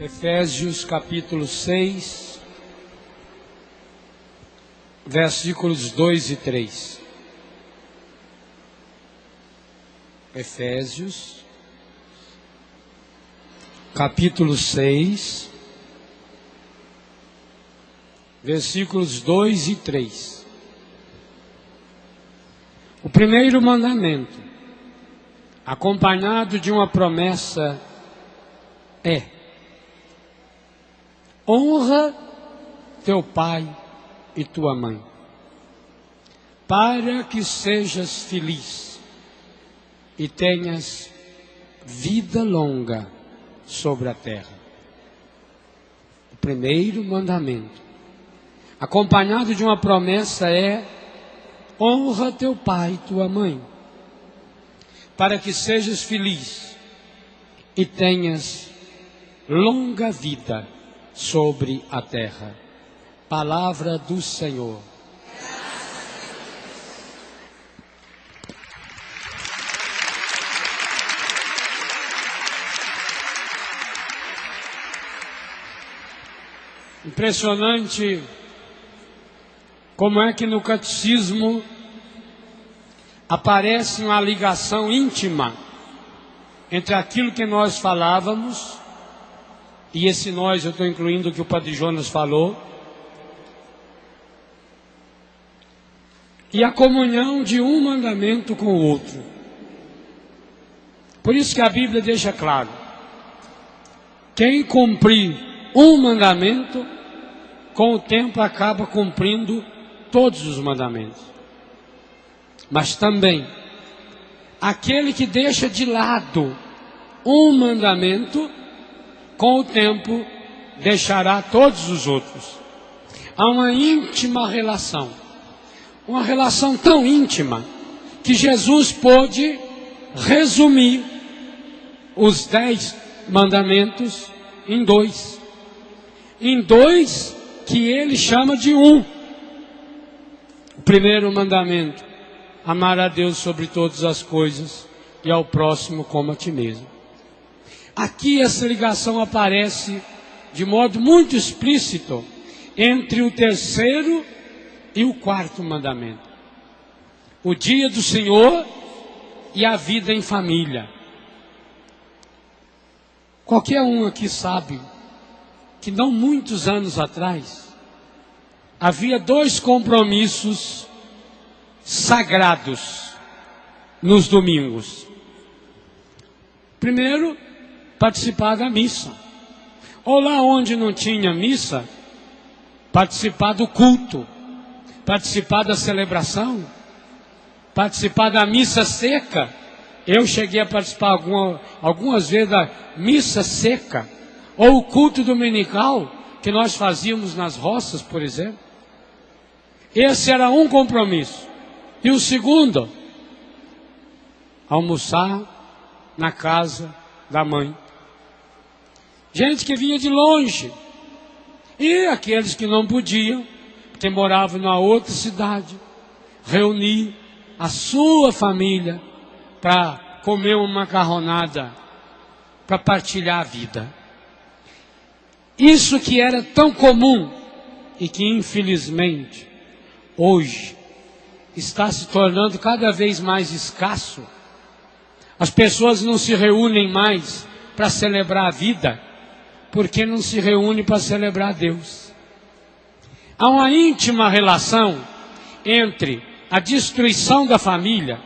Efésios capítulo 6, versículos 2 e 3. Efésios capítulo 6, versículos 2 e 3. O primeiro mandamento, acompanhado de uma promessa, é: honra teu pai e tua mãe, para que sejas feliz e tenhas vida longa sobre a terra. O primeiro mandamento, acompanhado de uma promessa, é: honra teu pai e tua mãe, para que sejas feliz e tenhas longa vida sobre a terra. Palavra do Senhor. Impressionante como é que no catecismo aparece uma ligação íntima entre aquilo que nós falávamos, e esse nós eu estou incluindo o que o Padre Jonas falou, e a comunhão de um mandamento com o outro. Por isso que a Bíblia deixa claro: quem cumprir um mandamento, com o tempo acaba cumprindo todos os mandamentos. Mas também, aquele que deixa de lado um mandamento, com o tempo deixará todos os outros. Há uma íntima relação, uma relação tão íntima, que Jesus pôde resumir os 10 mandamentos em dois que ele chama de um. O primeiro mandamento: amar a Deus sobre todas as coisas e ao próximo como a ti mesmo. Aqui essa ligação aparece de modo muito explícito entre o terceiro e o quarto mandamento: o dia do Senhor e a vida em família. Qualquer um aqui sabe que não muitos anos atrás havia 2 compromissos sagrados nos domingos. Primeiro, participar da missa, ou lá onde não tinha missa, participar do culto, participar da celebração, participar da missa seca. Eu cheguei a participar algumas vezes da missa seca, ou o culto dominical que nós fazíamos nas roças, por exemplo. Esse era um compromisso. E o segundo, almoçar na casa da mãe. Gente que vinha de longe, e aqueles que não podiam, que moravam na outra cidade, reunir a sua família para comer uma macarronada, para partilhar a vida. Isso que era tão comum e que infelizmente hoje está se tornando cada vez mais escasso. As pessoas não se reúnem mais para celebrar a vida, porque não se reúnem para celebrar Deus. Há uma íntima relação entre a destruição da família,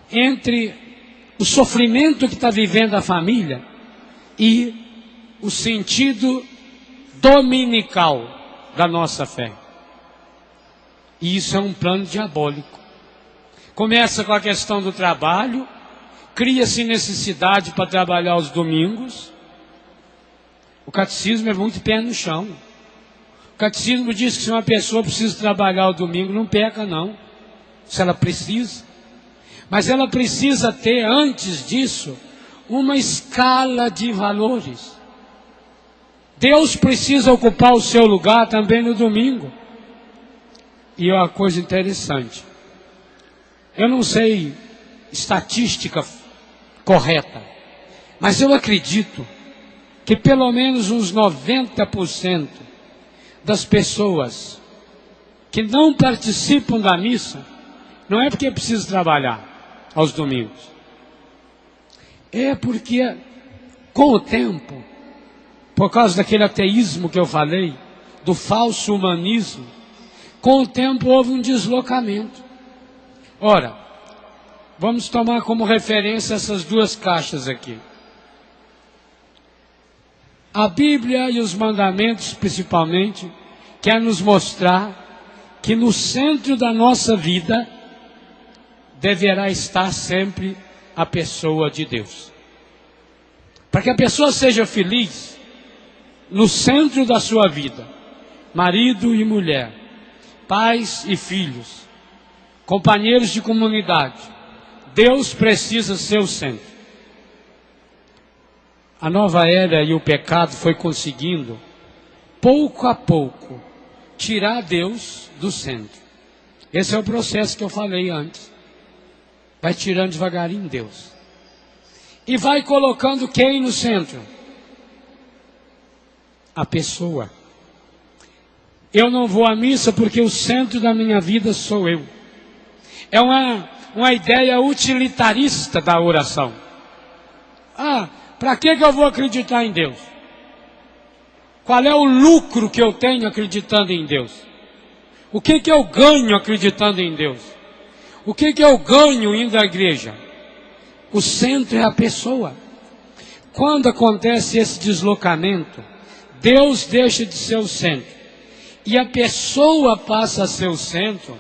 entre o sofrimento que está vivendo a família e o sentido dominical da nossa fé. E isso é um plano diabólico. Começa com a questão do trabalho, cria-se necessidade para trabalhar aos domingos. O catecismo é muito pé no chão. O catecismo diz que se uma pessoa precisa trabalhar ao domingo, não peca não, se ela precisa. Mas ela precisa ter, antes disso, uma escala de valores. Deus precisa ocupar o seu lugar também no domingo. E é uma coisa interessante. Eu não sei estatística correta, mas eu acredito que pelo menos uns 90% das pessoas que não participam da missa, não é porque precisam trabalhar aos domingos, é porque com o tempo, por causa daquele ateísmo que eu falei, do falso humanismo, com o tempo houve um deslocamento. Ora, vamos tomar como referência essas duas caixas aqui. A Bíblia e os mandamentos, principalmente, quer nos mostrar que no centro da nossa vida deverá estar sempre a pessoa de Deus. Para que a pessoa seja feliz, no centro da sua vida, marido e mulher, pais e filhos, companheiros de comunidade, Deus precisa ser o centro. A nova era e o pecado foi conseguindo, pouco a pouco, tirar Deus do centro. Esse é o processo que eu falei antes. Vai tirando devagarinho Deus. E vai colocando quem no centro? A pessoa. Eu não vou à missa porque o centro da minha vida sou eu. É uma ideia utilitarista da oração. Para que eu vou acreditar em Deus? Qual é o lucro que eu tenho acreditando em Deus? O que eu ganho acreditando em Deus? O que eu ganho indo à igreja? O centro é a pessoa. Quando acontece esse deslocamento, Deus deixa de ser o centro e a pessoa passa a ser o centro,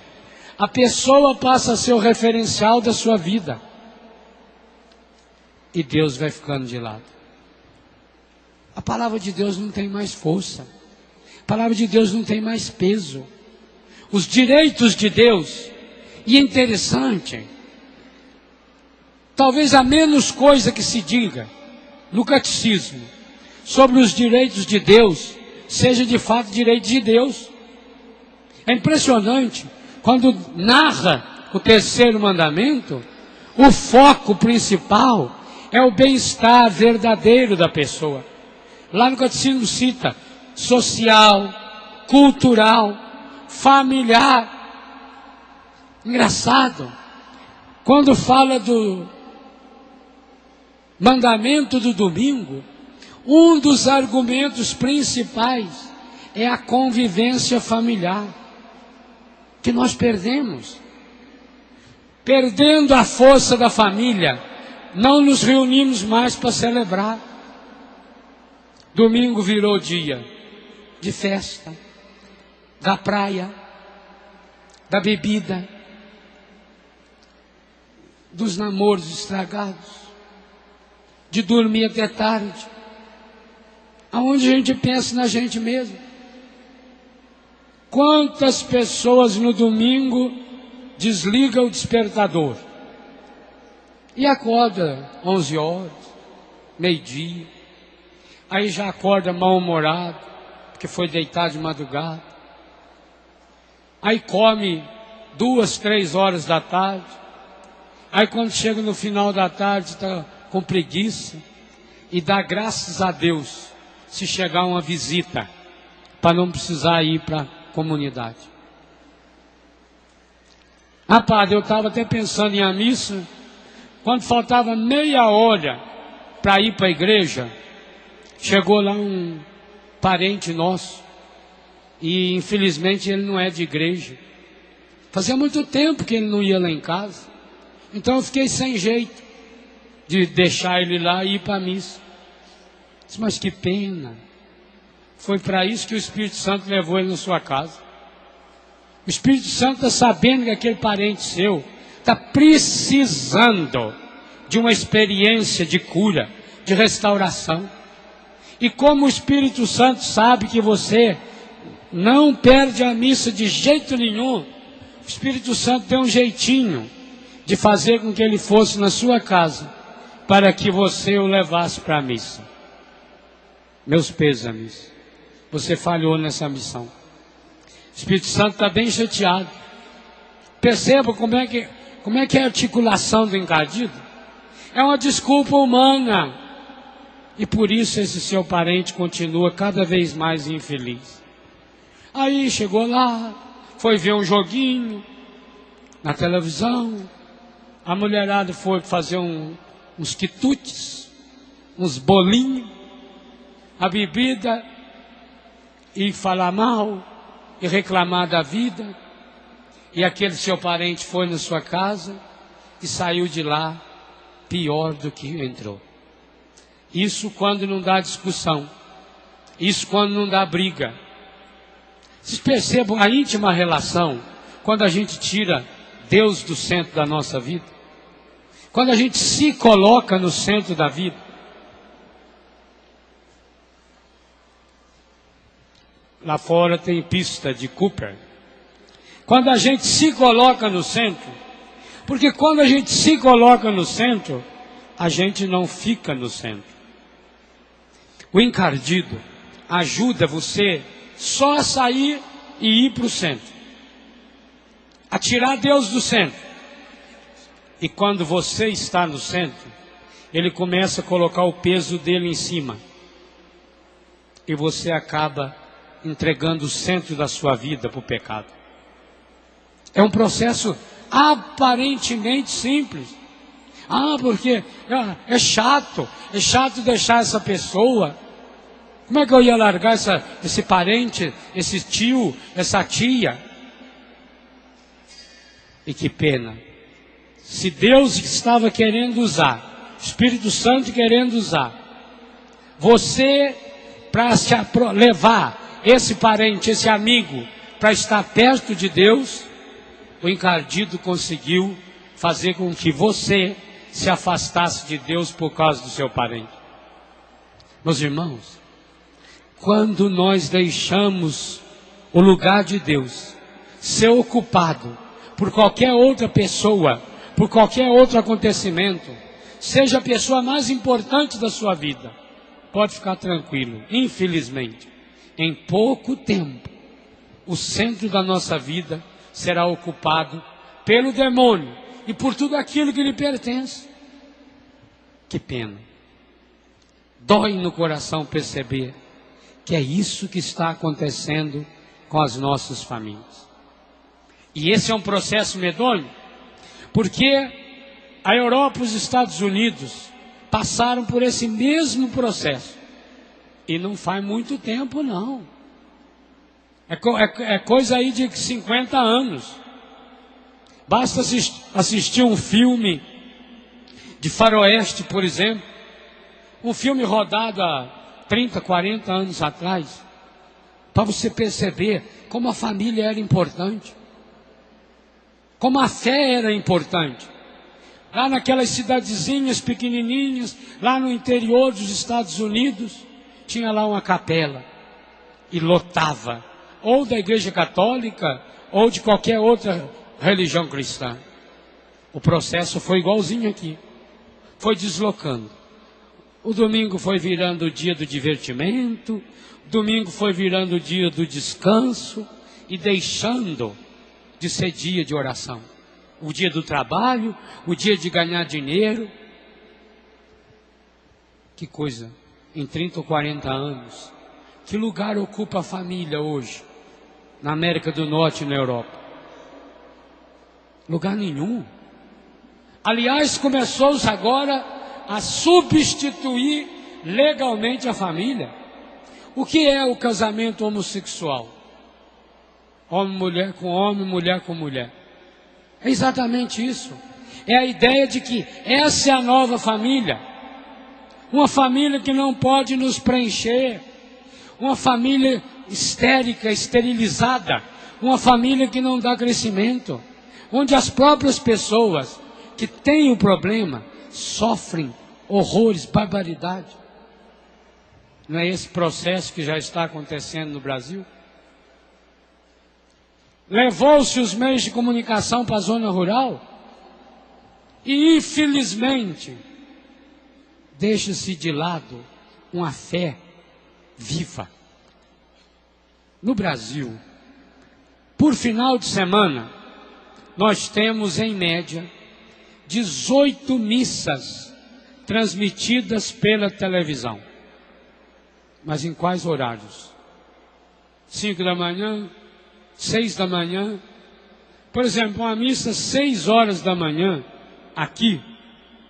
a pessoa passa a ser o referencial da sua vida. E Deus vai ficando de lado. A palavra de Deus não tem mais força. A palavra de Deus não tem mais peso. Os direitos de Deus, e é interessante, talvez a menos coisa que se diga no catecismo sobre os direitos de Deus, seja de fato direito de Deus. É impressionante, quando narra o terceiro mandamento, o foco principal é o bem-estar verdadeiro da pessoa. Lá no catecismo cita social, cultural, familiar. Engraçado, quando fala do mandamento do domingo, um dos argumentos principais é a convivência familiar, que nós perdemos. Perdendo a força da família, não nos reunimos mais para celebrar. Domingo virou dia de festa, da praia, da bebida, dos namoros estragados, de dormir até tarde, aonde a gente pensa na gente mesmo. Quantas pessoas no domingo desligam o despertador e acorda 11 horas, meio-dia, aí já acorda mal-humorado, porque foi deitar de madrugada, aí come 2, 3 horas da tarde, aí quando chega no final da tarde está com preguiça, e dá graças a Deus se chegar uma visita, para não precisar ir para a comunidade. Padre, eu estava até pensando em a missa, quando faltava meia hora para ir para a igreja, chegou lá um parente nosso, e infelizmente ele não é de igreja. Fazia muito tempo que ele não ia lá em casa, então eu fiquei sem jeito de deixar ele lá e ir para a missa. Disse, mas que pena, foi para isso que o Espírito Santo levou ele na sua casa. O Espírito Santo está sabendo que aquele parente seu está precisando de uma experiência de cura, de restauração. E como o Espírito Santo sabe que você não perde a missa de jeito nenhum, o Espírito Santo tem um jeitinho de fazer com que ele fosse na sua casa, para que você o levasse para a missa. Meus pêsames, você falhou nessa missão. O Espírito Santo está bem chateado. Perceba como é que é a articulação do encardido. É uma desculpa humana. E por isso esse seu parente continua cada vez mais infeliz. Aí chegou lá, foi ver um joguinho na televisão, a mulherada foi fazer uns quitutes, uns bolinhos, a bebida, e falar mal, e reclamar da vida, e aquele seu parente foi na sua casa e saiu de lá pior do que entrou. Isso quando não dá discussão, isso quando não dá briga. Vocês percebam a íntima relação quando a gente tira Deus do centro da nossa vida? Quando a gente se coloca no centro da vida? Lá fora tem pista de Cooper. Quando a gente se coloca no centro, porque quando a gente se coloca no centro, a gente não fica no centro. O encardido ajuda você só a sair e ir para o centro, a tirar Deus do centro. E quando você está no centro, ele começa a colocar o peso dele em cima, e você acaba entregando o centro da sua vida para o pecado. É um processo aparentemente simples. Porque é chato deixar essa pessoa. Como é que eu ia largar esse parente, esse tio, essa tia? E que pena. Se Deus estava querendo usar, Espírito Santo querendo usar, você para levar esse parente, esse amigo, para estar perto de Deus, o encardido conseguiu fazer com que você se afastasse de Deus por causa do seu parente. Meus irmãos, quando nós deixamos o lugar de Deus ser ocupado por qualquer outra pessoa, por qualquer outro acontecimento, seja a pessoa mais importante da sua vida, pode ficar tranquilo, infelizmente, em pouco tempo, o centro da nossa vida será ocupado pelo demônio e por tudo aquilo que lhe pertence. Que pena. Dói no coração perceber que é isso que está acontecendo com as nossas famílias. E esse é um processo medonho, porque a Europa e os Estados Unidos passaram por esse mesmo processo. E não faz muito tempo, não. É coisa aí de 50 anos. Basta assistir um filme de faroeste, por exemplo. Um filme rodado há 30, 40 anos atrás. Para você perceber como a família era importante. Como a fé era importante. Lá naquelas cidadezinhas pequenininhas, lá no interior dos Estados Unidos, tinha lá uma capela. E lotava. Ou da igreja católica, ou de qualquer outra religião cristã. O processo foi igualzinho aqui. Foi deslocando. O domingo foi virando o dia do divertimento, o domingo foi virando o dia do descanso, e deixando de ser dia de oração. O dia do trabalho, o dia de ganhar dinheiro. Que coisa, em 30 ou 40 anos, que lugar ocupa a família hoje? Na América do Norte e na Europa? Lugar nenhum. Aliás, começou-se agora a substituir legalmente a família. O que é o casamento homossexual? Homem-mulher com homem, mulher com mulher. É exatamente isso. É a ideia de que essa é a nova família. Uma família que não pode nos preencher. Uma família histérica, esterilizada. Uma família que não dá crescimento. Onde as próprias pessoas que têm o problema sofrem horrores, barbaridade. Não é esse processo que já está acontecendo no Brasil? Levou-se os meios de comunicação para a zona rural e, infelizmente, deixa-se de lado uma fé viva. No Brasil, por final de semana, nós temos em média 18 missas transmitidas pela televisão. Mas em quais horários? 5 da manhã? 6 da manhã? Por exemplo, uma missa 6 horas da manhã, aqui,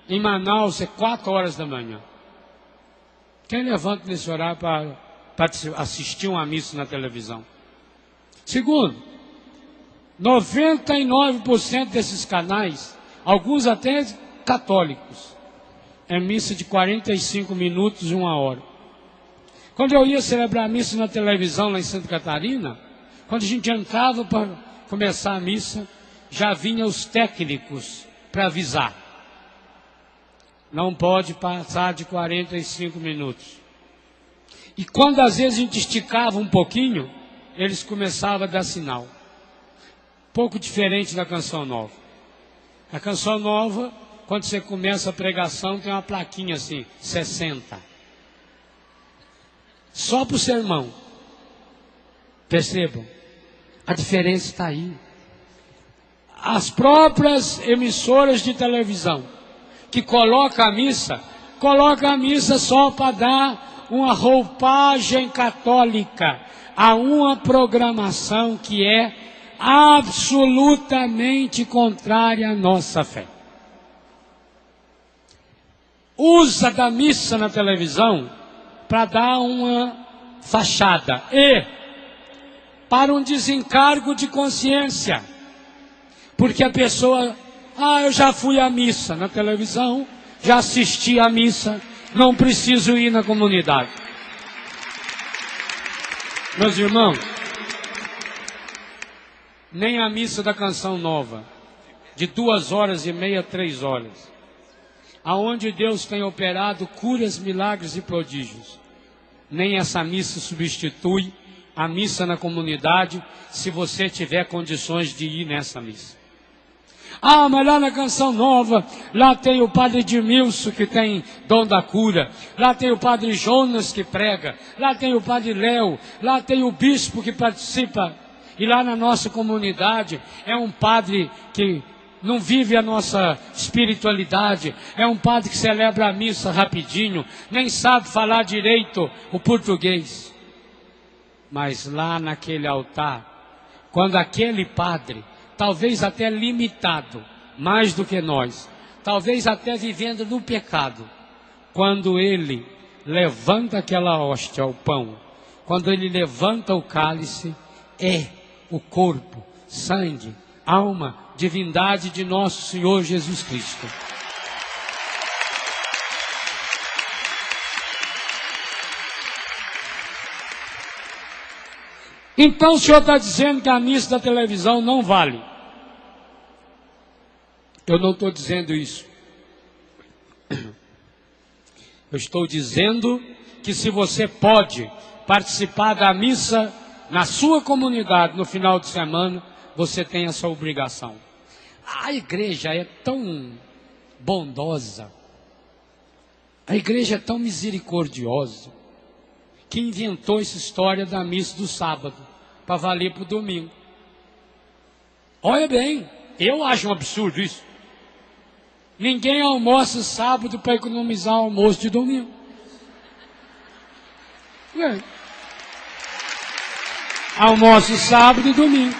em Manaus, é 4 horas da manhã. Quem levanta nesse horário para assistir uma missa na televisão? Segundo, 99% desses canais, alguns até católicos, é missa de 45 minutos, 1 hora. Quando eu ia celebrar a missa na televisão lá em Santa Catarina, quando a gente entrava para começar a missa, já vinham os técnicos para avisar. Não pode passar de 45 minutos. E quando às vezes a gente esticava um pouquinho, eles começavam a dar sinal. Pouco diferente da canção nova. A canção nova, quando você começa a pregação, tem uma plaquinha assim, 60. Só para o sermão. Percebam, a diferença está aí. As próprias emissoras de televisão que colocam a missa só para dar uma roupagem católica a uma programação que é absolutamente contrária à nossa fé. Usa da missa na televisão para dar uma fachada e para um desencargo de consciência. Porque a pessoa, eu já fui à missa na televisão, já assisti à missa, não preciso ir na comunidade. Meus irmãos, nem a missa da canção nova, de 2h30, 3 horas, aonde Deus tem operado curas, milagres e prodígios, nem essa missa substitui a missa na comunidade, se você tiver condições de ir nessa missa. Mas lá na canção nova, lá tem o padre Edmilson que tem dom da cura, lá tem o padre Jonas que prega, lá tem o padre Léo, lá tem o bispo que participa, e lá na nossa comunidade é um padre que não vive a nossa espiritualidade, é um padre que celebra a missa rapidinho, nem sabe falar direito o português. Mas lá naquele altar, quando aquele padre, talvez até limitado, mais do que nós, talvez até vivendo no pecado, quando ele levanta aquela hóstia, o pão, quando ele levanta o cálice, é o corpo, sangue, alma, divindade de nosso Senhor Jesus Cristo. Então o senhor está dizendo que a missa da televisão não vale. Eu não estou dizendo isso. Eu estou dizendo que se você pode participar da missa na sua comunidade no final de semana, você tem essa obrigação. A igreja é tão bondosa, a igreja é tão misericordiosa, que inventou essa história da missa do sábado, para valer para o domingo. Olha bem, eu acho um absurdo isso. Ninguém almoça sábado para economizar o almoço de domingo. Almoço sábado e domingo.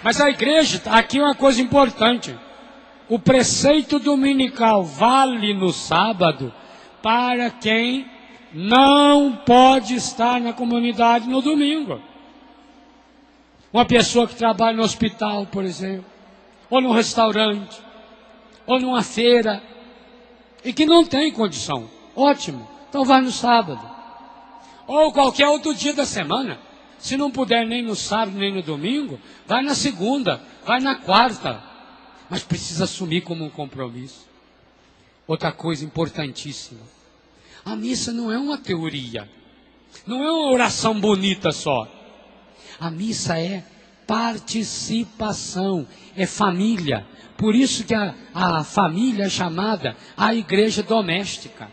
Mas a igreja, aqui é uma coisa importante. O preceito dominical vale no sábado para quem não pode estar na comunidade no domingo. Uma pessoa que trabalha no hospital, por exemplo, ou num restaurante, ou numa feira, e que não tem condição. Ótimo, então vai no sábado. Ou qualquer outro dia da semana. Se não puder nem no sábado, nem no domingo, vai na segunda, vai na quarta. Mas precisa assumir como um compromisso. Outra coisa importantíssima. A missa não é uma teoria. Não é uma oração bonita só. A missa é participação, é família. Por isso que a família é chamada a igreja doméstica.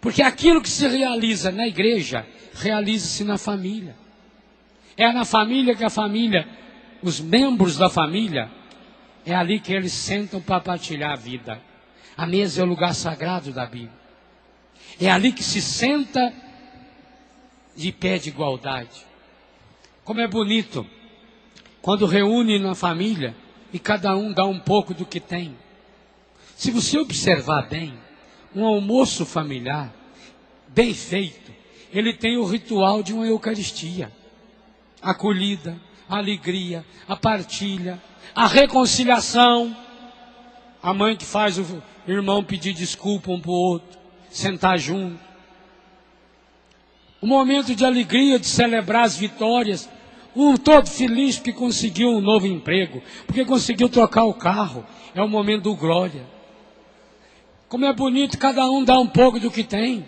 Porque aquilo que se realiza na igreja, realiza-se na família. É na família que os membros da família, é ali que eles sentam para partilhar a vida. A mesa é o lugar sagrado da Bíblia. É ali que se senta de pé de igualdade. Como é bonito quando reúne na família e cada um dá um pouco do que tem. Se você observar bem, um almoço familiar bem feito, ele tem o ritual de uma Eucaristia. A acolhida, a alegria, a partilha, a reconciliação. A mãe que faz o irmão pedir desculpa um para o outro, sentar junto. Um momento de alegria, de celebrar as vitórias. Um todo feliz porque conseguiu um novo emprego, porque conseguiu trocar o carro. É o momento do glória. Como é bonito, cada um dá um pouco do que tem.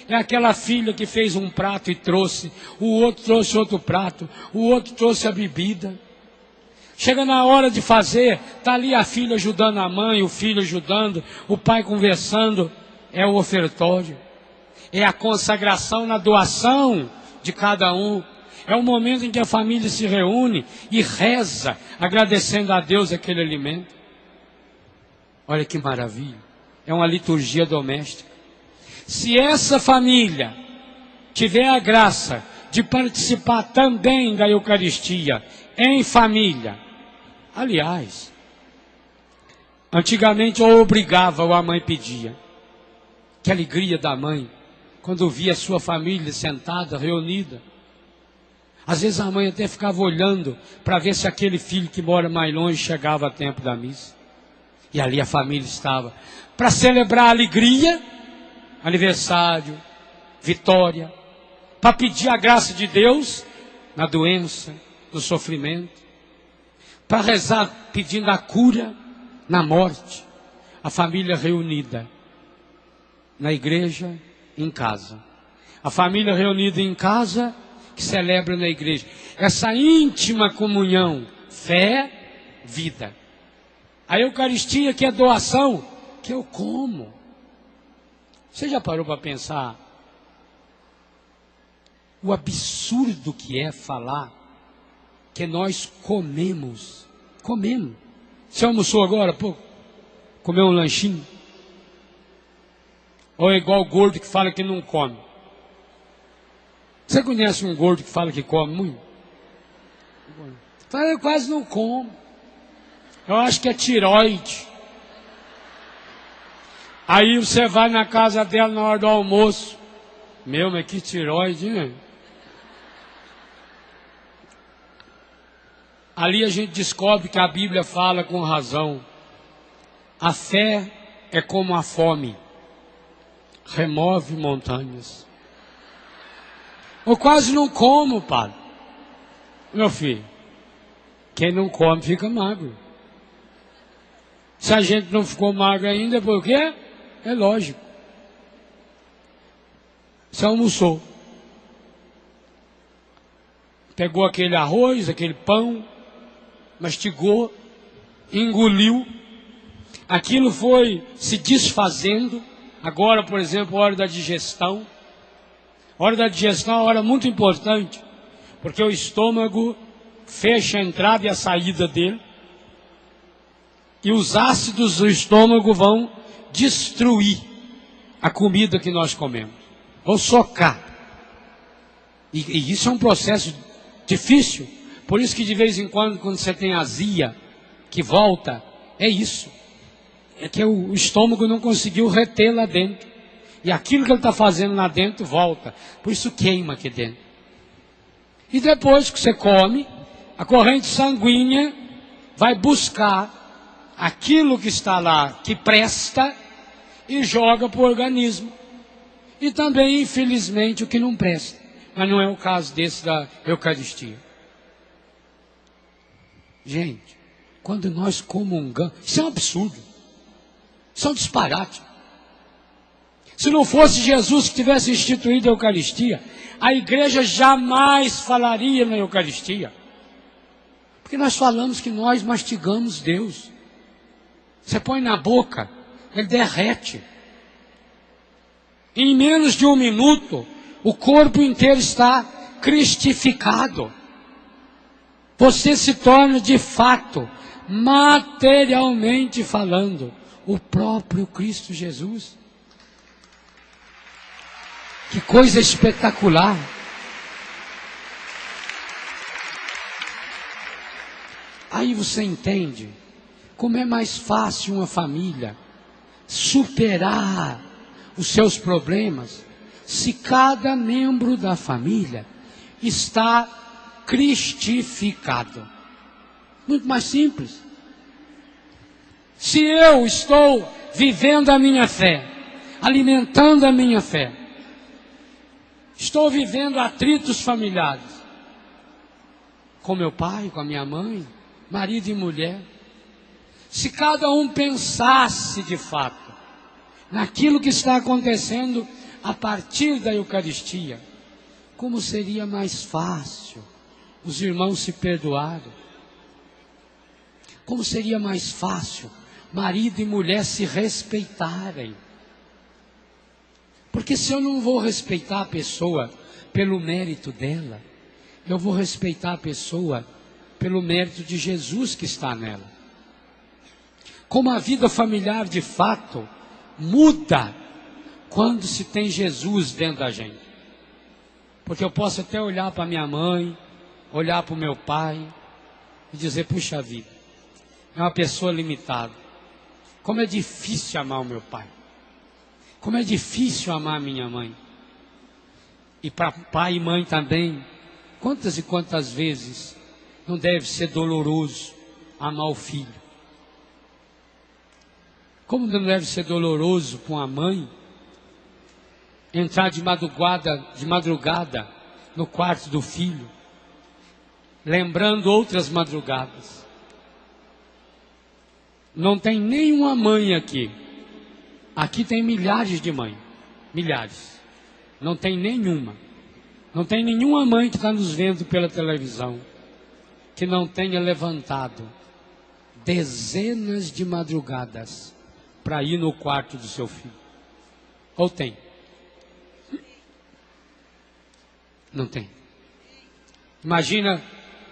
É aquela filha que fez um prato e trouxe, o outro trouxe outro prato, o outro trouxe a bebida. Chega na hora de fazer, está ali a filha ajudando a mãe, o filho ajudando, o pai conversando. É o ofertório. É a consagração na doação de cada um. É o momento em que a família se reúne e reza, agradecendo a Deus aquele alimento. Olha que maravilha. É uma liturgia doméstica. Se essa família tiver a graça de participar também da Eucaristia em família, aliás, antigamente eu obrigava ou a mãe pedia. Que alegria da mãe quando via a sua família sentada, reunida. Às vezes a mãe até ficava olhando para ver se aquele filho que mora mais longe chegava a tempo da missa. E ali a família estava para celebrar a alegria, aniversário, vitória, para pedir a graça de Deus na doença, no sofrimento, para rezar pedindo a cura na morte. A família reunida na igreja, em casa. A família reunida em casa, que celebra na igreja. Essa íntima comunhão, fé, vida. A Eucaristia, que é doação, que eu como. Você já parou para pensar o absurdo que é falar que nós comemos? Comemos. Você almoçou agora, pô? Comeu um lanchinho? Ou é igual o gordo que fala que não come? Você conhece um gordo que fala que come muito? Fala, eu quase não como. Eu acho que é tiroide. Aí você vai na casa dela na hora do almoço. Meu, mas que tiroide, né? Ali a gente descobre que a Bíblia fala com razão. A fé é como a fome. Remove montanhas. Eu quase não como, padre. Meu filho, quem não come fica magro. Se a gente não ficou magro ainda, por quê? É lógico. Você almoçou. Pegou aquele arroz, aquele pão, mastigou, engoliu. Aquilo foi se desfazendo. Agora, por exemplo, a hora da digestão. A hora da digestão é uma hora muito importante, porque o estômago fecha a entrada e a saída dele. E os ácidos do estômago vão destruir a comida que nós comemos. Vão socar. E isso é um processo difícil. Por isso que de vez em quando você tem azia, que volta, é isso. É que o estômago não conseguiu reter lá dentro. E aquilo que ele está fazendo lá dentro volta. Por isso queima aqui dentro. E depois que você come, a corrente sanguínea vai buscar aquilo que está lá, que presta, e joga para o organismo. E também, infelizmente, o que não presta. Mas não é o caso desse da Eucaristia. Gente, quando nós comungamos, isso é um absurdo. Isso é um disparate. Se não fosse Jesus que tivesse instituído a Eucaristia, a igreja jamais falaria na Eucaristia. Porque nós falamos que nós mastigamos Deus. Você põe na boca, ele derrete. Em menos de um minuto, o corpo inteiro está cristificado. Você se torna de fato, materialmente falando, o próprio Cristo Jesus. Que coisa espetacular! Aí você entende como é mais fácil uma família superar os seus problemas se cada membro da família está cristificado. Muito mais simples. Se eu estou vivendo a minha fé, alimentando a minha fé, estou vivendo atritos familiares com meu pai, com a minha mãe, marido e mulher, se cada um pensasse de fato naquilo que está acontecendo a partir da Eucaristia, como seria mais fácil os irmãos se perdoarem, como seria mais fácil marido e mulher se respeitarem. Porque se eu não vou respeitar a pessoa pelo mérito dela, eu vou respeitar a pessoa pelo mérito de Jesus que está nela. Como a vida familiar de fato muda quando se tem Jesus dentro da gente. Porque eu posso até olhar para minha mãe, olhar para o meu pai e dizer, puxa vida, é uma pessoa limitada. Como é difícil amar o meu pai. Como é difícil amar a minha mãe. E para pai e mãe também, quantas e quantas vezes não deve ser doloroso amar o filho. Como não deve ser doloroso para uma mãe entrar de madrugada no quarto do filho, lembrando outras madrugadas. Não tem nenhuma mãe aqui. Aqui tem milhares de mães. Milhares. Não tem nenhuma. Não tem nenhuma mãe que está nos vendo pela televisão que não tenha levantado dezenas de madrugadas para ir no quarto do seu filho. Ou tem? Não tem. Imagina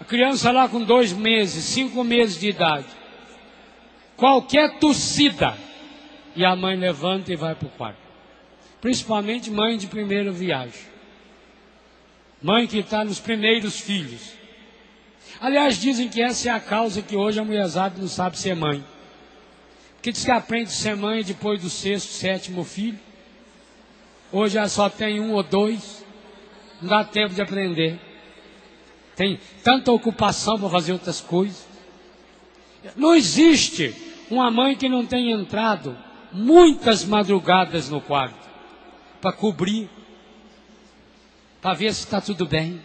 a criança lá com 2 meses, 5 meses de idade. Qualquer tossida e a mãe levanta e vai para o quarto. Principalmente mãe de primeira viagem. Mãe que está nos primeiros filhos. Aliás, dizem que essa é a causa que hoje a mulherzada não sabe ser mãe. Porque diz que aprende a ser mãe depois do 6º, 7º filho. Hoje ela só tem 1 ou 2. Não dá tempo de aprender. Tem tanta ocupação para fazer outras coisas. Não existe uma mãe que não tenha entrado muitas madrugadas no quarto para cobrir, para ver se está tudo bem,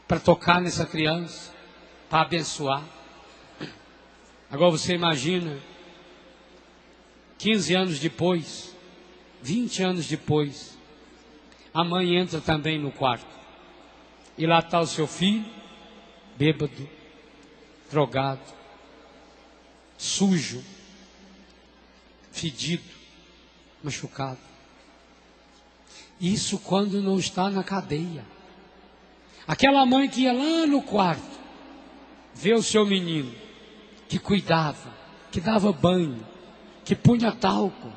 para tocar nessa criança, para abençoar. Agora você imagina, 15 anos depois, 20 anos depois, a mãe entra também no quarto. E lá está o seu filho, bêbado, drogado, sujo, fedido, machucado. Isso quando não está na cadeia. Aquela mãe que ia lá no quarto, ver o seu menino, que cuidava, que dava banho, que punha talco.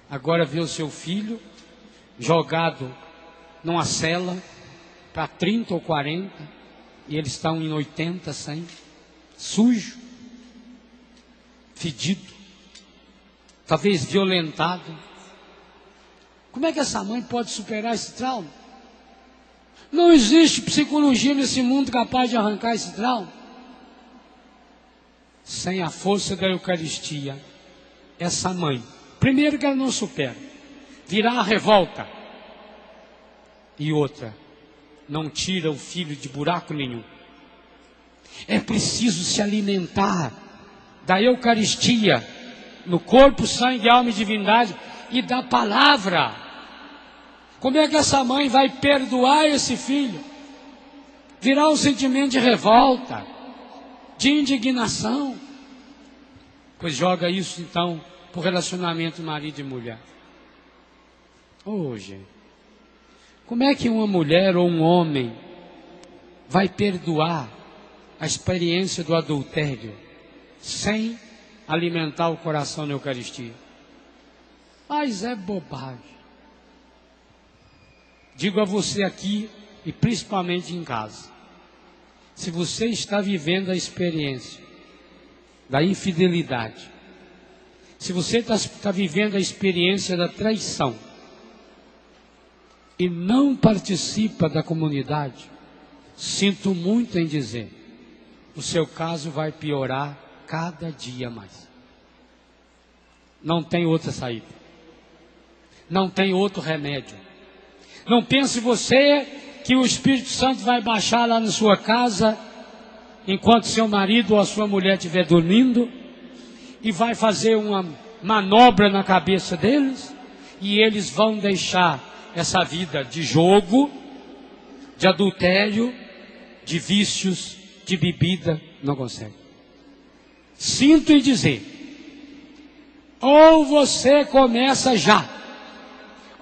Agora vê o seu filho jogado numa cela para 30 ou 40, e eles estão em 80, 100, sujo, fedido, talvez violentado. Como é que essa mãe pode superar esse trauma? Não existe psicologia nesse mundo capaz de arrancar esse trauma. Sem a força da Eucaristia, essa mãe, primeiro que ela não supera, virá a revolta. E outra, não tira o filho de buraco nenhum. É preciso se alimentar da Eucaristia, no corpo, sangue, alma e divindade, e da palavra. Como é que essa mãe vai perdoar esse filho? Virá um sentimento de revolta, de indignação. Pois joga isso então para o relacionamento marido e mulher. Gente, como é que uma mulher ou um homem vai perdoar a experiência do adultério sem alimentar o coração na Eucaristia? Mas é bobagem. Digo a você aqui, e principalmente em casa, se você está vivendo a experiência da infidelidade, se você está vivendo a experiência da traição, e não participa da comunidade, sinto muito em dizer, o seu caso vai piorar cada dia mais. Não tem outra saída. Não tem outro remédio. Não pense você que o Espírito Santo vai baixar lá na sua casa, enquanto seu marido ou a sua mulher estiver dormindo, e vai fazer uma manobra na cabeça deles, e eles vão deixar essa vida de jogo, de adultério, de vícios, de bebida. Não consegue. Sinto em dizer, ou você começa já,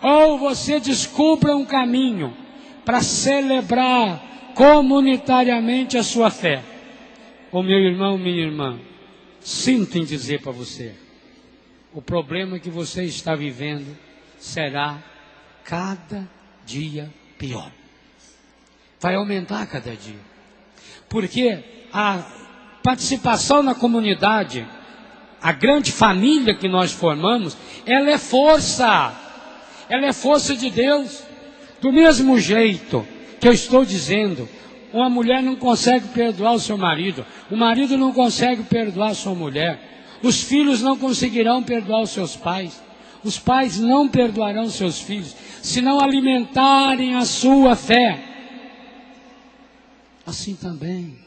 ou você descubra um caminho para celebrar comunitariamente a sua fé. Ô meu irmão, minha irmã, sinto em dizer para você, o problema que você está vivendo será cada dia pior. Vai aumentar cada dia. Porque a participação na comunidade, a grande família que nós formamos, ela é força. Ela é força de Deus. Do mesmo jeito que eu estou dizendo, uma mulher não consegue perdoar o seu marido, o marido não consegue perdoar a sua mulher, os filhos não conseguirão perdoar os seus pais, os pais não perdoarão seus filhos, se não alimentarem a sua fé. Assim também,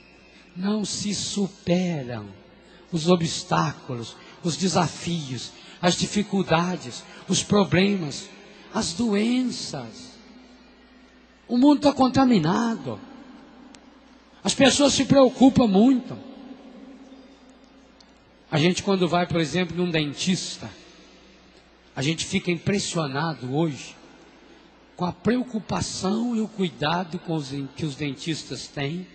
não se superam os obstáculos, os desafios, as dificuldades, os problemas, as doenças. O mundo está contaminado. As pessoas se preocupam muito. A gente, quando vai, por exemplo, num dentista, a gente fica impressionado hoje com a preocupação e o cuidado que os dentistas têm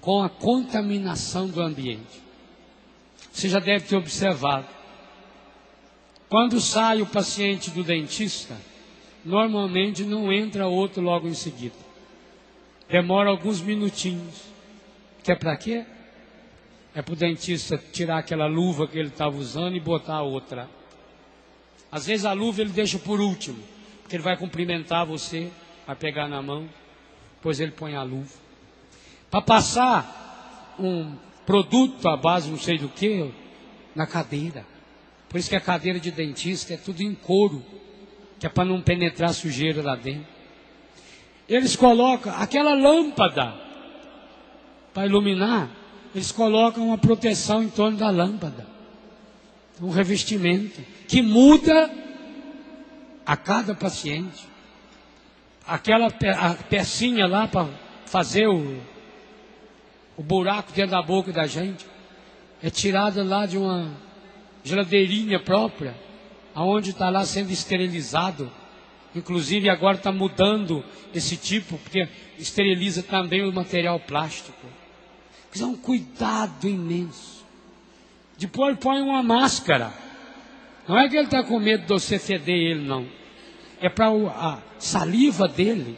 com a contaminação do ambiente. Você já deve ter observado. Quando sai o paciente do dentista, normalmente não entra outro logo em seguida. Demora alguns minutinhos. Que é para quê? É para o dentista tirar aquela luva que ele estava usando e botar outra. Às vezes a luva ele deixa por último, porque ele vai cumprimentar você, vai pegar na mão, depois ele põe a luva. Para passar um produto à base não sei do que, na cadeira. Por isso que a cadeira de dentista é tudo em couro, que é para não penetrar sujeira lá dentro. Eles colocam aquela lâmpada para iluminar, eles colocam uma proteção em torno da lâmpada, um revestimento que muda a cada paciente. Aquela a pecinha lá para fazer o buraco dentro da boca da gente é tirada lá de uma geladeirinha própria, aonde está lá sendo esterilizado. Inclusive agora está mudando esse tipo, porque esteriliza também o material plástico. Isso é um cuidado imenso. Depois põe uma máscara. Não é que ele está com medo de você feder ele, não. É para a saliva dele.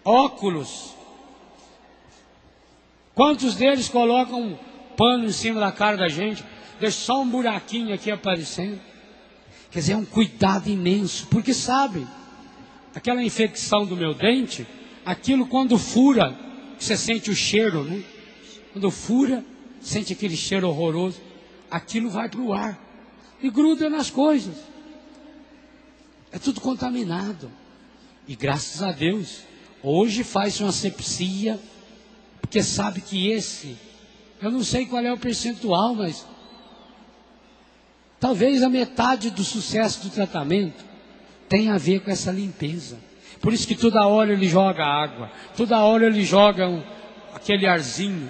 Óculos. Quantos deles colocam um pano em cima da cara da gente, deixa só um buraquinho aqui aparecendo? Quer dizer, é um cuidado imenso, porque sabe, aquela infecção do meu dente, aquilo quando fura, você sente o cheiro, né? Quando fura, sente aquele cheiro horroroso, aquilo vai para o ar e gruda nas coisas. É tudo contaminado. E graças a Deus, hoje faz uma asepsia, porque sabe que eu não sei qual é o percentual, mas talvez a metade do sucesso do tratamento tenha a ver com essa limpeza. Por isso que toda hora ele joga água, toda hora ele joga aquele arzinho.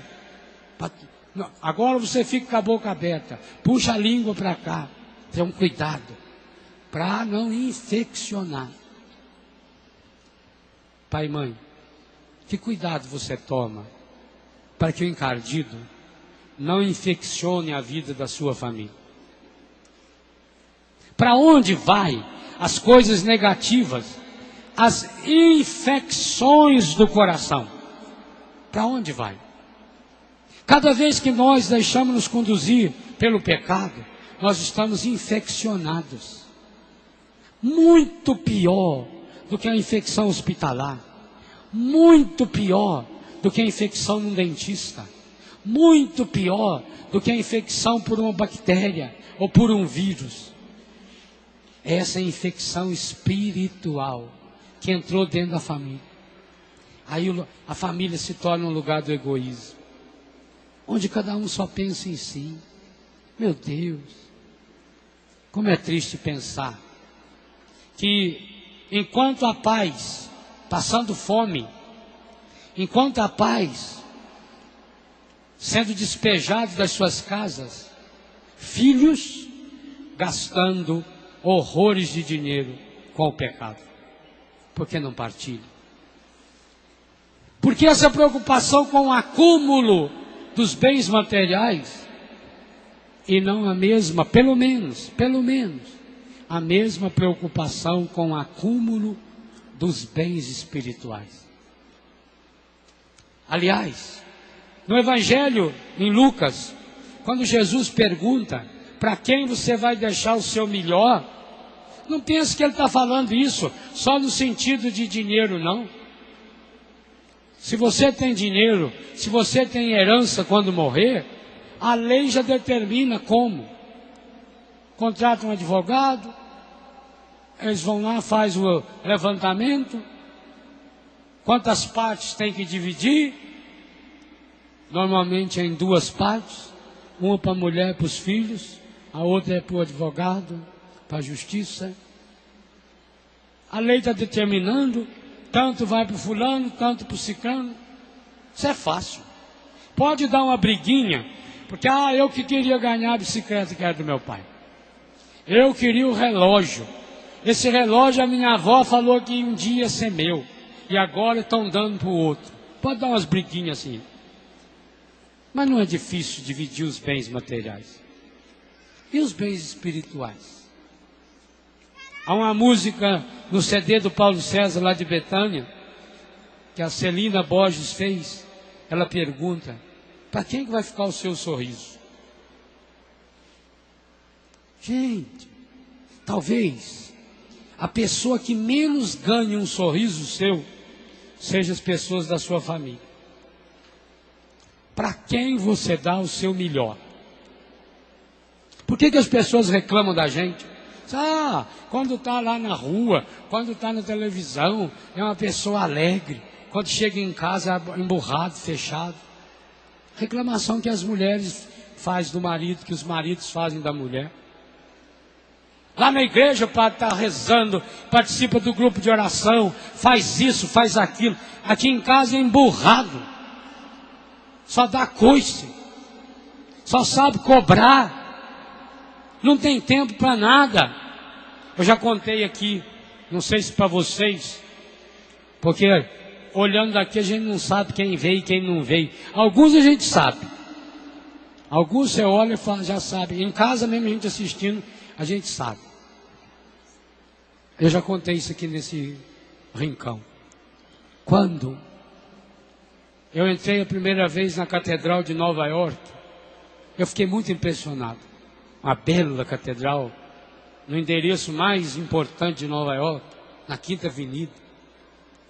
Agora você fica com a boca aberta, puxa a língua para cá. Tem um cuidado para não infeccionar. Pai e mãe, que cuidado você toma para que o encardido não infeccione a vida da sua família? Para onde vai as coisas negativas, as infecções do coração? Para onde vai? Cada vez que nós deixamos nos conduzir pelo pecado, nós estamos infeccionados. Muito pior do que a infecção hospitalar. Muito pior do que a infecção num dentista. Muito pior do que a infecção por uma bactéria ou por um vírus. Essa é a infecção espiritual que entrou dentro da família. Aí a família se torna um lugar do egoísmo, onde cada um só pensa em si. Meu Deus, como é triste pensar que enquanto há pais passando fome, enquanto há pais sendo despejados das suas casas, filhos gastando horrores de dinheiro com o pecado. Por que não partilha? Porque essa preocupação com o acúmulo dos bens materiais e não a mesma, pelo menos, a mesma preocupação com o acúmulo dos bens espirituais. Aliás, no Evangelho, em Lucas, quando Jesus pergunta para quem você vai deixar o seu melhor, não pense que ele está falando isso só no sentido de dinheiro, não. Se você tem dinheiro, se você tem herança quando morrer, a lei já determina como. Contrata um advogado, eles vão lá, faz o levantamento, quantas partes tem que dividir, normalmente é em 2 partes, uma para a mulher e para os filhos, a outra é para o advogado, para a justiça. A lei está determinando, tanto vai para o fulano, tanto para o ciclano. Isso é fácil. Pode dar uma briguinha, porque eu que queria ganhar a bicicleta que era do meu pai. Eu queria o relógio. Esse relógio a minha avó falou que um dia ia ser meu. E agora estão dando para o outro. Pode dar umas briguinhas assim. Mas não é difícil dividir os bens materiais. E os bens espirituais? Há uma música no CD do Paulo César, lá de Betânia, que a Celina Borges fez. Ela pergunta, para quem que vai ficar o seu sorriso? Gente, talvez a pessoa que menos ganhe um sorriso seu, seja as pessoas da sua família. Para quem você dá o seu melhor? Por que as pessoas reclamam da gente? Quando está lá na rua, quando está na televisão, é uma pessoa alegre. Quando chega em casa, é emburrado, fechado. Reclamação que as mulheres fazem do marido, que os maridos fazem da mulher. Lá na igreja, o padre está rezando, participa do grupo de oração, faz isso, faz aquilo. Aqui em casa é emburrado. Só dá coice. Só sabe cobrar. Não tem tempo para nada. Eu já contei aqui, não sei se para vocês, porque olhando daqui a gente não sabe quem veio e quem não veio. Alguns a gente sabe. Alguns você olha e fala, já sabe. Em casa mesmo a gente assistindo, a gente sabe. Eu já contei isso aqui nesse rincão. Quando eu entrei a primeira vez na Catedral de Nova York, eu fiquei muito impressionado. Uma bela catedral, no endereço mais importante de Nova York, na Quinta Avenida.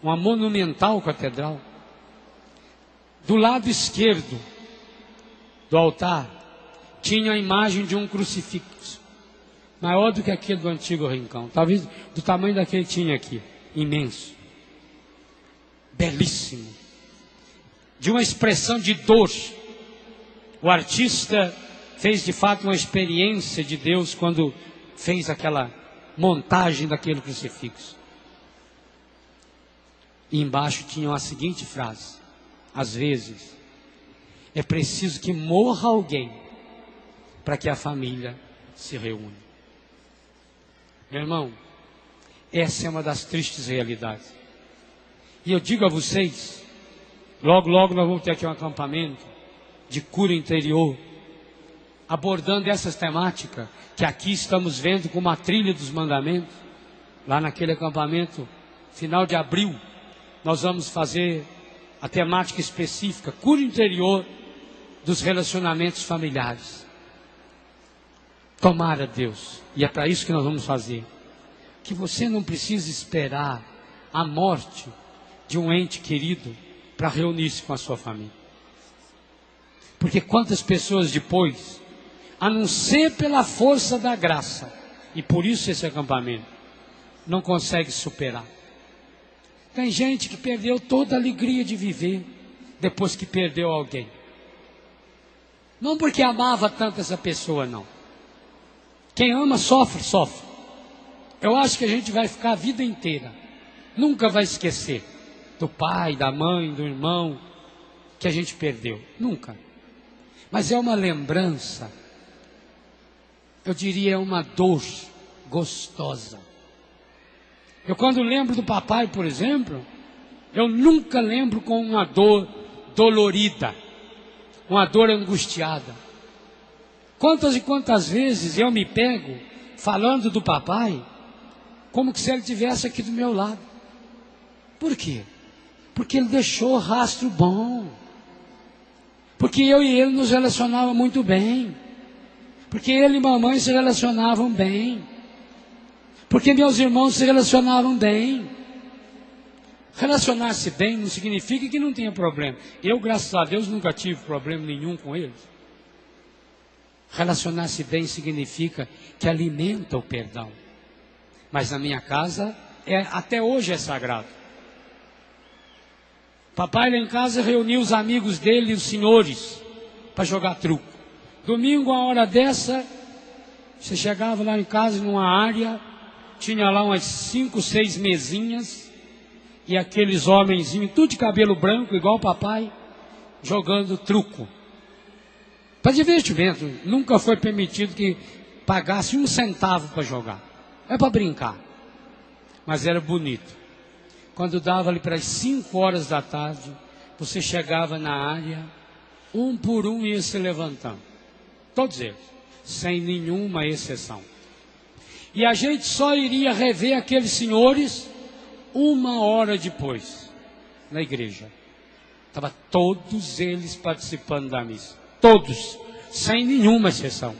Uma monumental catedral. Do lado esquerdo do altar, tinha a imagem de um crucifixo, maior do que aquele do antigo rincão, talvez do tamanho daquele que tinha aqui, imenso, belíssimo, de uma expressão de dor. O artista fez de fato uma experiência de Deus quando fez aquela montagem daquele crucifixo. E embaixo tinha a seguinte frase: às vezes é preciso que morra alguém para que a família se reúna. Meu irmão, essa é uma das tristes realidades. E eu digo a vocês, logo nós vamos ter aqui um acampamento de cura interior. abordando essas temáticas, que aqui estamos vendo como a trilha dos mandamentos, lá naquele acampamento, final de abril, nós vamos fazer a temática específica, cura interior dos relacionamentos familiares. Tomara Deus, e é para isso que nós vamos fazer, que você não precise esperar a morte de um ente querido para reunir-se com a sua família. Porque quantas pessoas depois, a não ser pela força da graça, e por isso esse acampamento, não consegue superar. Tem gente que perdeu toda a alegria de viver depois que perdeu alguém. Não porque amava tanto essa pessoa, não. Quem ama sofre, sofre. Eu acho que a gente vai ficar a vida inteira, nunca vai esquecer do pai, da mãe, do irmão que a gente perdeu. Nunca. Mas é uma lembrança, eu diria, é uma dor gostosa. Eu quando lembro do papai, por exemplo, eu nunca lembro com uma dor dolorida, uma dor angustiada. Quantas e quantas vezes eu me pego falando do papai, como que se ele estivesse aqui do meu lado. Por quê? Porque ele deixou rastro bom. Porque eu e ele nos relacionávamos muito bem. Porque ele e mamãe se relacionavam bem. Porque meus irmãos se relacionavam bem. Relacionar-se bem não significa que não tenha problema. Eu, graças a Deus, nunca tive problema nenhum com eles. Relacionar-se bem significa que alimenta o perdão. Mas na minha casa, até hoje é sagrado. Papai lá em casa reuniu os amigos dele, os senhores, para jogar truco. Domingo, a hora dessa, você chegava lá em casa, numa área, tinha lá umas 5, 6 mesinhas, e aqueles homenzinhos, tudo de cabelo branco, igual o papai, jogando truco. Para divertimento, nunca foi permitido que pagasse 1 centavo para jogar. É para brincar. Mas era bonito. Quando dava ali para as 5 horas da tarde, você chegava na área, um por um ia se levantando. Todos eles, sem nenhuma exceção. E a gente só iria rever aqueles senhores 1 hora depois, na igreja. Estavam todos eles participando da missa. Todos, sem nenhuma exceção.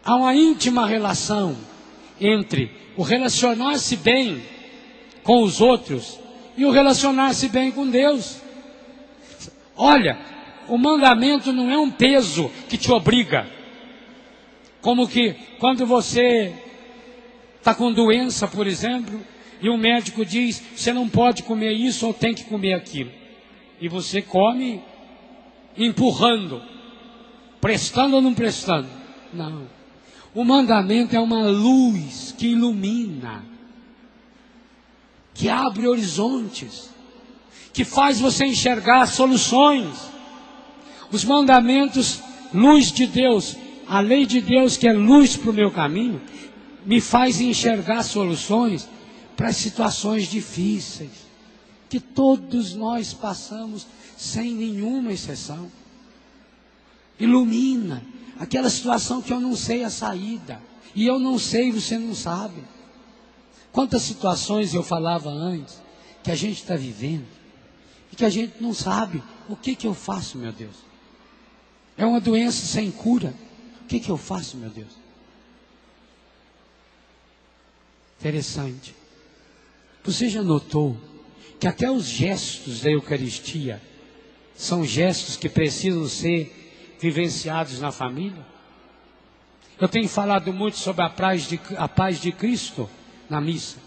Há uma íntima relação entre o relacionar-se bem com os outros e o relacionar-se bem com Deus. Olha, o mandamento não é um peso que te obriga. Como que quando você está com doença, por exemplo, e o médico diz, você não pode comer isso ou tem que comer aquilo. E você come empurrando, prestando ou não prestando. Não. O mandamento é uma luz que ilumina, que abre horizontes, que faz você enxergar soluções. Os mandamentos, luz de Deus, a lei de Deus que é luz para o meu caminho, me faz enxergar soluções para as situações difíceis, que todos nós passamos sem nenhuma exceção. Ilumina aquela situação que eu não sei a saída, e eu não sei e você não sabe. Quantas situações eu falava antes, que a gente está vivendo, e que a gente não sabe, o que eu faço, meu Deus? É uma doença sem cura, o que eu faço, meu Deus? Interessante. Você já notou que até os gestos da Eucaristia são gestos que precisam ser vivenciados na família? Eu tenho falado muito sobre a paz de Cristo na missa.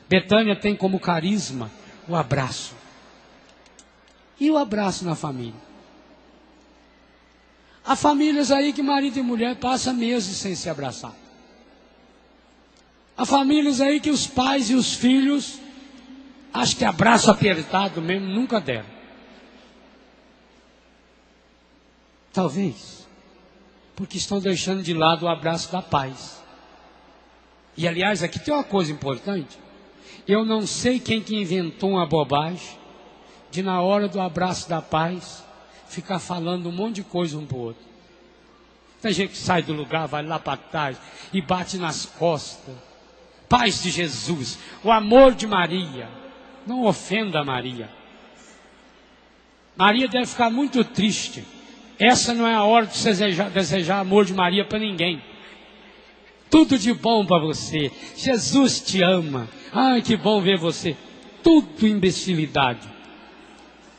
Betânia tem como carisma o abraço. E o abraço na família? Há famílias aí que marido e mulher passam meses sem se abraçar. Há famílias aí que os pais e os filhos, acho que abraço apertado mesmo, nunca deram. Talvez porque estão deixando de lado o abraço da paz. E aliás, aqui tem uma coisa importante. Eu não sei quem que inventou uma bobagem de na hora do abraço da paz ficar falando um monte de coisa um para o outro. Tem gente que sai do lugar, vai lá para trás e bate nas costas. Paz de Jesus, o amor de Maria. Não ofenda Maria. Maria deve ficar muito triste. Essa não é a hora de desejar amor de Maria para ninguém. Tudo de bom para você. Jesus te ama. Ai, que bom ver você. Tudo imbecilidade.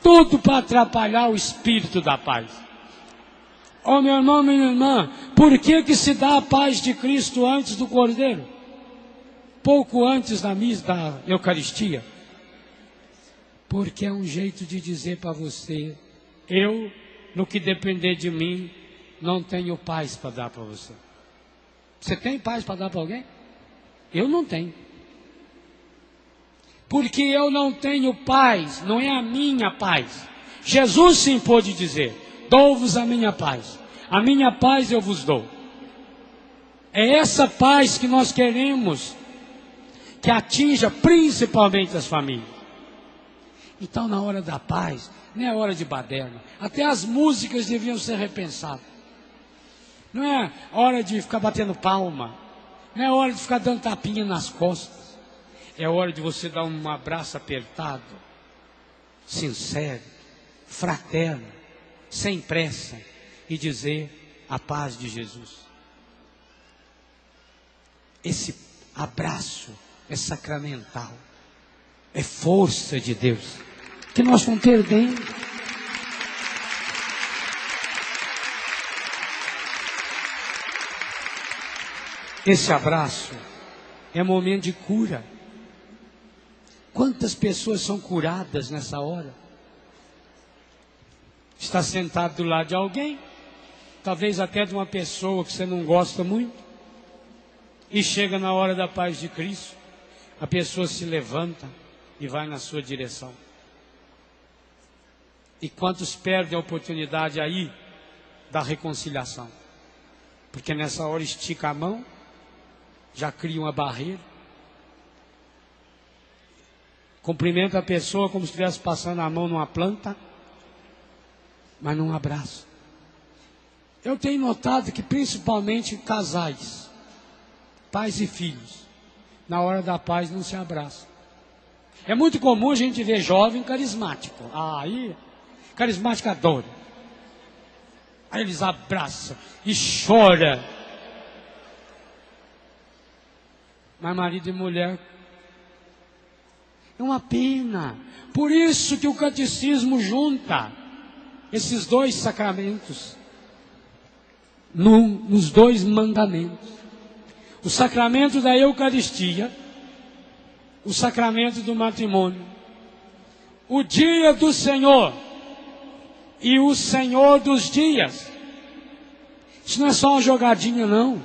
Tudo para atrapalhar o espírito da paz. Oh, meu irmão, minha irmã, por que se dá a paz de Cristo antes do Cordeiro? Pouco antes da missa, da Eucaristia? Porque é um jeito de dizer para você, eu, no que depender de mim, não tenho paz para dar para você. Você tem paz para dar para alguém? Eu não tenho. Porque eu não tenho paz, não é a minha paz. Jesus sim pôde dizer, dou-vos a minha paz eu vos dou. É essa paz que nós queremos que atinja principalmente as famílias. Então, na hora da paz, não é hora de baderna. Até as músicas deviam ser repensadas. Não é hora de ficar batendo palma. Não é hora de ficar dando tapinha nas costas. É hora de você dar um abraço apertado, sincero, fraterno, sem pressa, e dizer a paz de Jesus. Esse abraço é sacramental. É força de Deus que nós estamos perdendo. Esse abraço é momento de cura. Quantas pessoas são curadas nessa hora? Está sentado do lado de alguém, talvez até de uma pessoa que você não gosta muito, e chega na hora da paz de Cristo, a pessoa se levanta e vai na sua direção. E quantos perdem a oportunidade aí da reconciliação? Porque nessa hora estica a mão, já cria uma barreira, cumprimenta a pessoa como se estivesse passando a mão numa planta, mas não abraça. Eu tenho notado que principalmente casais, pais e filhos, na hora da paz não se abraçam. É muito comum a gente ver jovem carismático. Aí, carismático adora. Aí eles abraçam e choram. Mas marido e mulher, é uma pena. Por isso que o catecismo junta esses dois sacramentos nos dois mandamentos. O sacramento da Eucaristia, o sacramento do matrimônio, o dia do Senhor e o Senhor dos dias. Isso não é só uma jogadinha, não.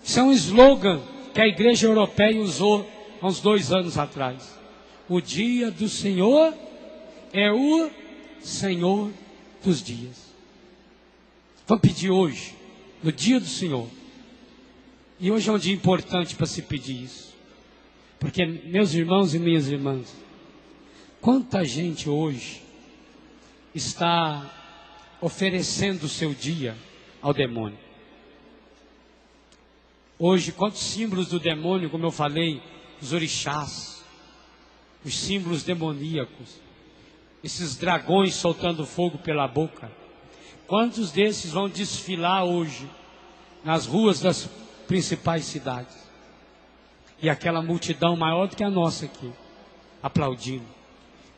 Isso é um slogan que a Igreja Europeia usou há uns 2 anos atrás. O dia do Senhor é o Senhor dos dias. Vamos pedir hoje, no dia do Senhor. E hoje é um dia importante para se pedir isso. Porque, meus irmãos e minhas irmãs, quanta gente hoje está oferecendo o seu dia ao demônio. Hoje, quantos símbolos do demônio, como eu falei, os orixás, os símbolos demoníacos, esses dragões soltando fogo pela boca, quantos desses vão desfilar hoje nas ruas das principais cidades? E aquela multidão maior do que a nossa aqui, aplaudindo.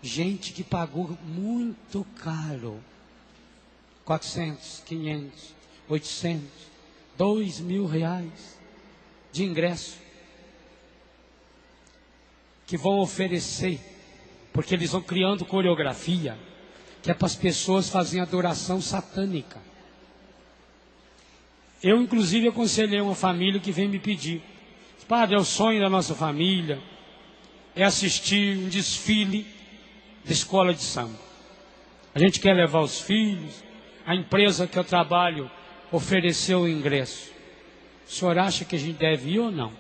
Gente que pagou muito caro, 400, 500, 800, 2.000 reais de ingresso, que vão oferecer, porque eles vão criando coreografia, que é para as pessoas fazerem adoração satânica. Eu, inclusive, aconselhei uma família que vem me pedir: padre, é o sonho da nossa família, é assistir um desfile de escola de samba. A gente quer levar os filhos, a empresa que eu trabalho ofereceu o ingresso. O senhor acha que a gente deve ir ou não?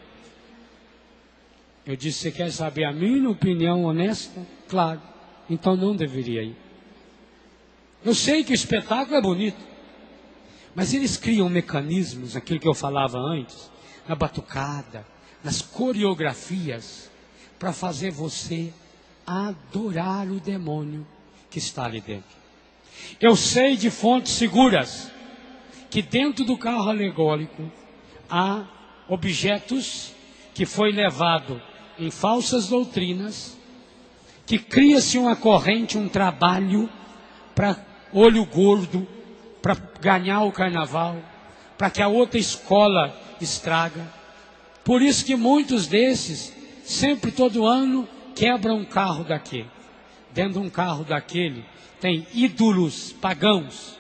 Eu disse: você quer saber a minha opinião honesta? Claro, então não deveria ir. Eu sei que o espetáculo é bonito, Mas eles criam mecanismos, aquilo que eu falava antes, na batucada, nas coreografias, para fazer você adorar o demônio que está ali dentro. Eu sei de fontes seguras que dentro do carro alegórico há objetos que foi levado em falsas doutrinas, que cria-se uma corrente, um trabalho para olho gordo, para ganhar o carnaval, para que a outra escola estraga. Por isso que muitos desses, sempre todo ano, quebram um carro daquele. Dentro de um carro daquele tem ídolos pagãos,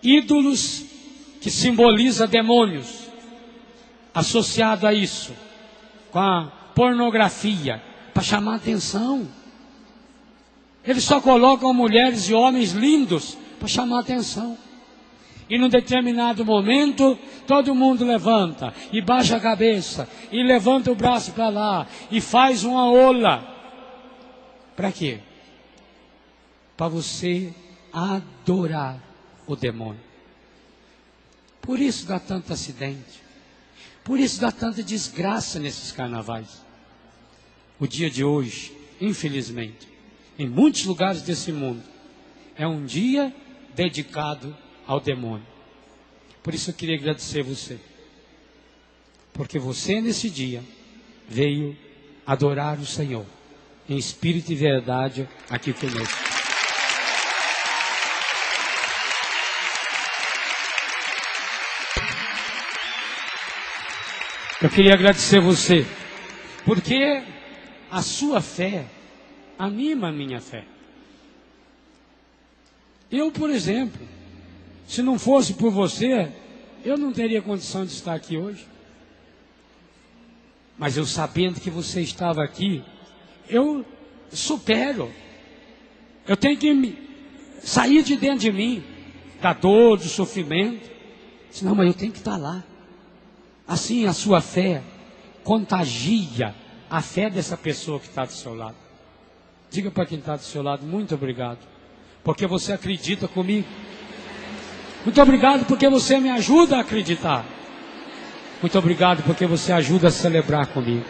ídolos que simbolizam demônios, associado a isso, com a pornografia, para chamar atenção. Eles só colocam mulheres e homens lindos para chamar atenção. E num determinado momento, todo mundo levanta e baixa a cabeça e levanta o braço para lá e faz uma ola. Para quê? Para você adorar o demônio. Por isso dá tanto acidente. Por isso dá tanta desgraça nesses carnavais. O dia de hoje, infelizmente, em muitos lugares desse mundo, é um dia dedicado ao demônio. Por isso eu queria agradecer você. Porque você nesse dia veio adorar o Senhor, em espírito e verdade, aqui conosco. Eu queria agradecer você, porque a sua fé anima a minha fé. Eu, por exemplo, se não fosse por você, eu não teria condição de estar aqui hoje. Mas eu sabendo que você estava aqui, eu supero. Eu tenho que sair de dentro de mim, da dor, do sofrimento. Senão, mas eu tenho que estar lá. Assim a sua fé contagia a fé dessa pessoa que está do seu lado. Diga para quem está do seu lado, muito obrigado, porque você acredita comigo. Muito obrigado porque você me ajuda a acreditar. Muito obrigado porque você ajuda a celebrar comigo.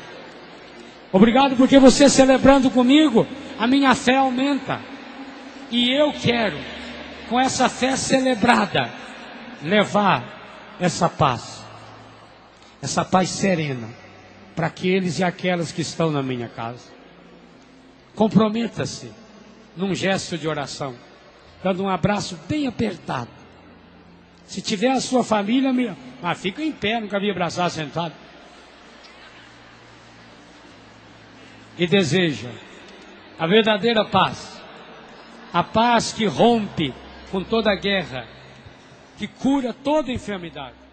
Obrigado porque você celebrando comigo, a minha fé aumenta. E eu quero, com essa fé celebrada, levar essa paz serena, para aqueles e aquelas que estão na minha casa. Comprometa-se num gesto de oração, dando um abraço bem apertado. Se tiver a sua família, fica em pé, nunca vi abraçar sentado. E deseja a verdadeira paz, a paz que rompe com toda a guerra, que cura toda enfermidade.